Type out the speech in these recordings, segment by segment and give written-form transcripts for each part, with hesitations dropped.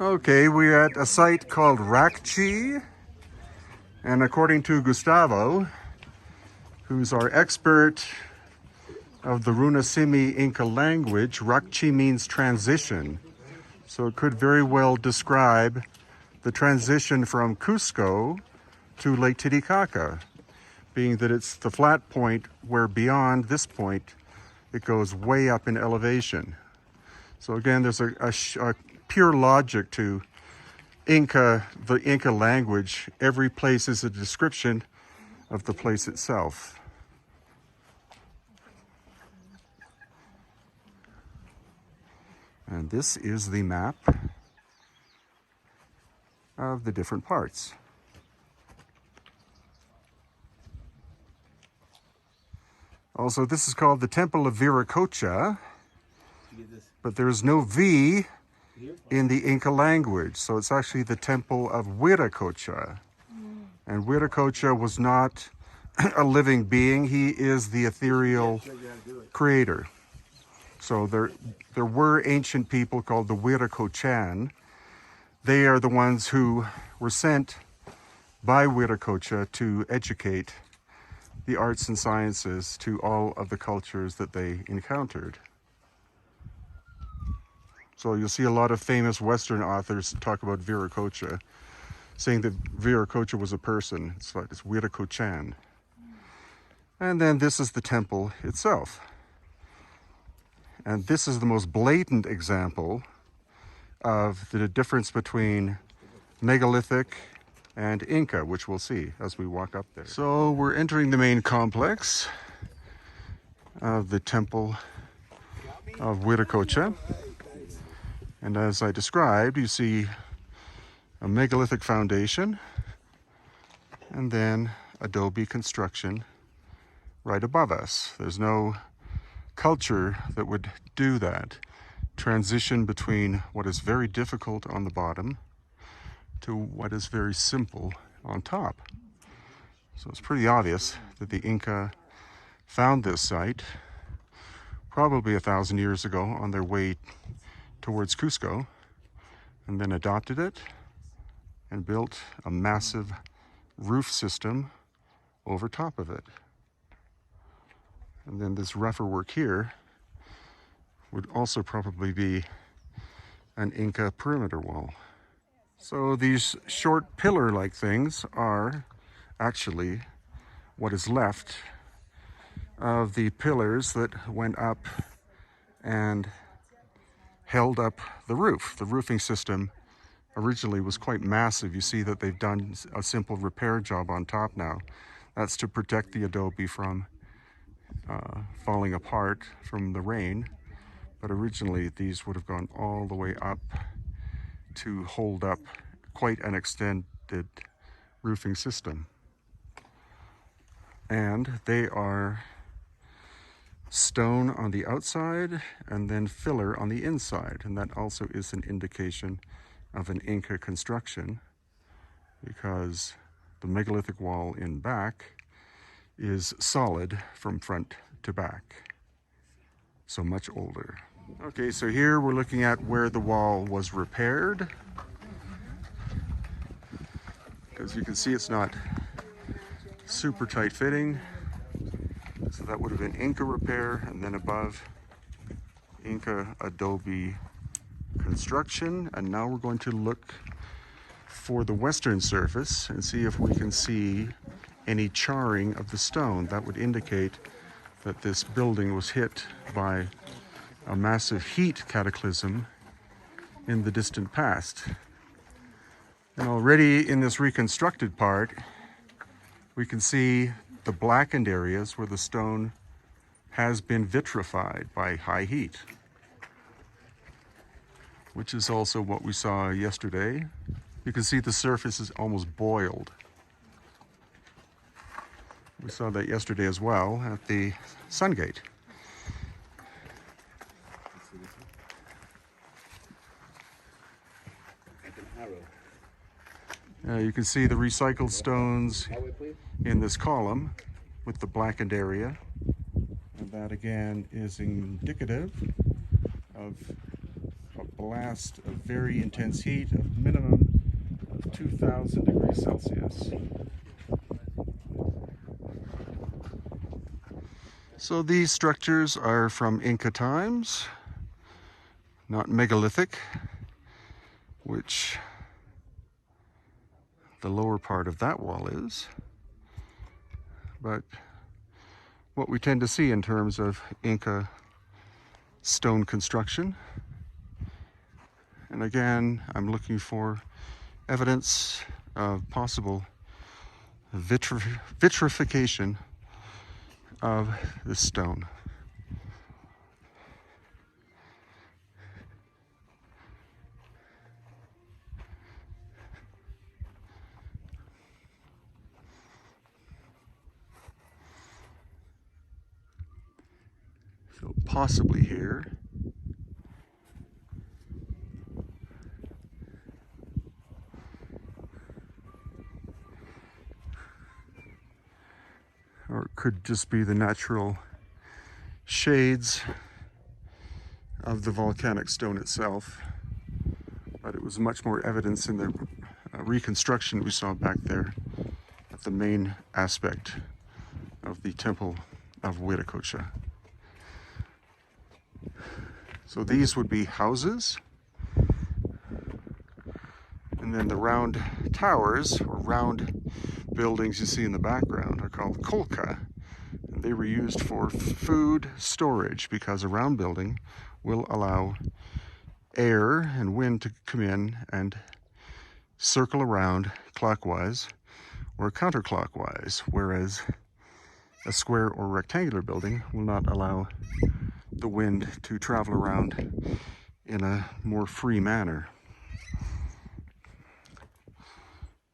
Okay, we're at a site called Rakchi, and according to Gustavo, who's our expert of the Runasimi Inca language, Rakchi means transition. So it could very well describe the transition from Cusco to Lake Titicaca, being that it's the flat point where beyond this point it goes way up in elevation. So again, there's a pure logic to the Inca language. Every place is a description of the place itself. And this is the map of the different parts. Also, this is called the Temple of Viracocha, but there's no V in the Inca language, so it's actually the Temple of Wiracocha. And Wiracocha was not a living being, he is the ethereal creator. So there were ancient people called the Wiracochan. They are the ones who were sent by Wiracocha to educate the arts and sciences to all of the cultures that they encountered. So you'll see a lot of famous Western authors talk about Viracocha, saying that Viracocha was a person. It's Wiracochan. And then this is the temple itself. And this is the most blatant example of the difference between megalithic and Inca, which we'll see as we walk up there. So we're entering the main complex of the Temple of Wiracocha. And as I described, you see a megalithic foundation and then adobe construction right above us. There's no culture that would do that transition between what is very difficult on the bottom to what is very simple on top. So it's pretty obvious that the Inca found this site probably 1,000 years ago on their way towards Cusco, and then adopted it and built a massive roof system over top of it. And then this rougher work here would also probably be an Inca perimeter wall. So these short pillar-like things are actually what is left of the pillars that went up and held up the roof. The roofing system originally was quite massive. You see that they've done a simple repair job on top now. That's to protect the adobe from falling apart from the rain. But originally these would have gone all the way up to hold up quite an extended roofing system. And they are stone on the outside and then filler on the inside, and that also is an indication of an Inca construction, because the megalithic wall in back is solid from front to back, so much older. Okay, so here we're looking at where the wall was repaired, because you can see it's not super tight fitting. So that would have been Inca repair, and then above Inca adobe construction. And now we're going to look for the western surface and see if we can see any charring of the stone. That would indicate that this building was hit by a massive heat cataclysm in the distant past. And already in this reconstructed part, we can see the blackened areas where the stone has been vitrified by high heat, which is also what we saw yesterday. You can see the surface is almost boiled. We saw that yesterday as well at the sun gate. You can see the recycled stones in this column with the blackened area. And that again is indicative of a blast of very intense heat of minimum of 2,000 degrees Celsius. So these structures are from Inca times, not megalithic, which the lower part of that wall is, but what we tend to see in terms of Inca stone construction. And again, I'm looking for evidence of possible vitrification of this stone. So possibly here. Or it could just be the natural shades of the volcanic stone itself. But it was much more evidence in the reconstruction we saw back there at the main aspect of the temple of Wiracocha. So these would be houses, and then the round towers or round buildings you see in the background are called kolka, and they were used for food storage because a round building will allow air and wind to come in and circle around clockwise or counterclockwise, whereas a square or rectangular building will not allow the wind to travel around in a more free manner.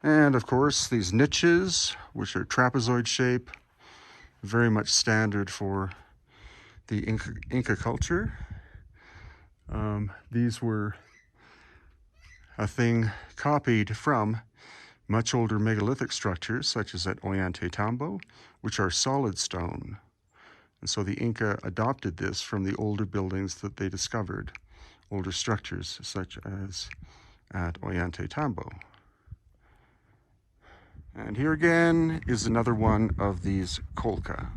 And of course, these niches, which are trapezoid shape, very much standard for the Inca culture. These were a thing copied from much older megalithic structures, such as at Ollantaytambo, which are solid stone. And so the Inca adopted this from the older buildings that they discovered, older structures, such as at Ollantaytambo. And here again is another one of these kolka.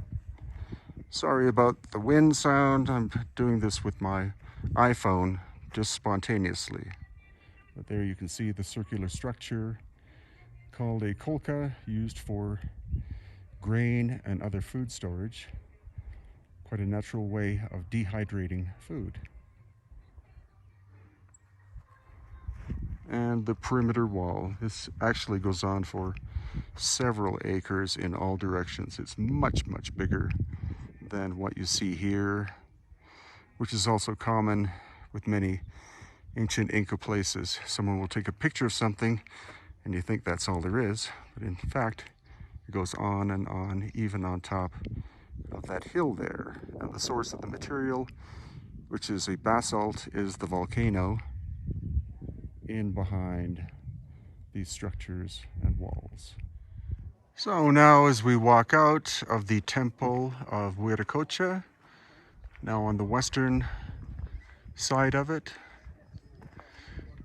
Sorry about the wind sound. I'm doing this with my iPhone just spontaneously. But there you can see the circular structure called a kolka, used for grain and other food storage. Quite a natural way of dehydrating food. And the perimeter wall. This actually goes on for several acres in all directions. It's much, much bigger than what you see here, which is also common with many ancient Inca places. Someone will take a picture of something and you think that's all there is, but in fact it goes on and on, even on top of that hill there. And the source of the material, which is a basalt, is the volcano in behind these structures and walls. So now as we walk out of the temple of Wiracocha, now on the western side of it,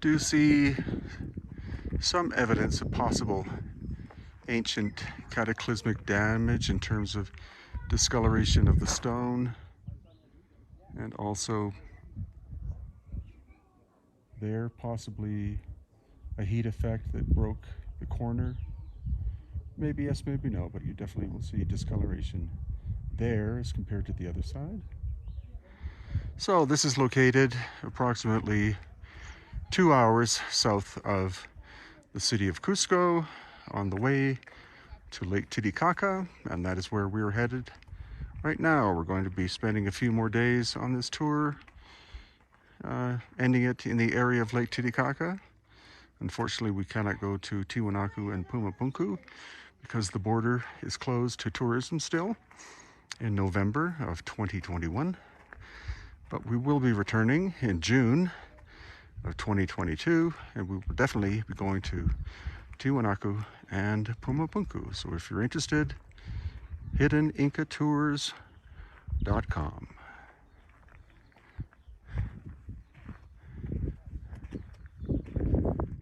do see some evidence of possible ancient cataclysmic damage in terms of discoloration of the stone, and also there possibly a heat effect that broke the corner. Maybe yes, maybe no, but you definitely will see discoloration there as compared to the other side. So this is located approximately 2 hours south of the city of Cusco, on the way to Lake Titicaca, and that is where we're headed right now. We're going to be spending a few more days on this tour, ending it in the area of Lake Titicaca. Unfortunately, we cannot go to Tiwanaku and Pumapunku because the border is closed to tourism still in November of 2021. But we will be returning in June of 2022, and we will definitely be going to Tiwanaku and Pumapunku. So if you're interested, hiddenincatours.com.